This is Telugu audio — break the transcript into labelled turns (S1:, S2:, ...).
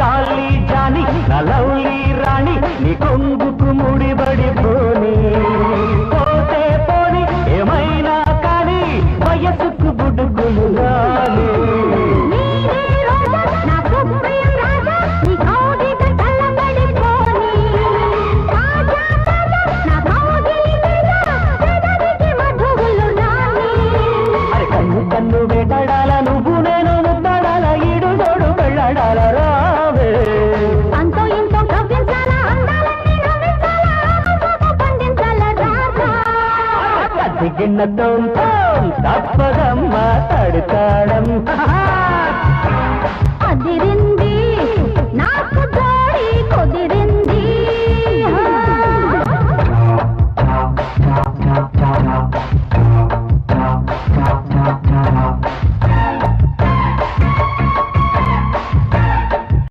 S1: జాలి జాని నా లవ్లీ రాణి నీ కొంగుకు ముడిబడి పోని పోతే పోని ఏమైనా కానీ వయసుకు బుడుగులు రాని కన్ను వేటాడాల నువ్వు నేను ముద్దాడాల ఈడు తోడు వెళ్ళాడాల రావే
S2: అంతో ఇంతో కవ్వించాలా అందాలన్నీ నవ్వించాలా పండించాలా రాజా
S1: కత్తి గిన్నెతో తప్పదమ్మ తడుతాడం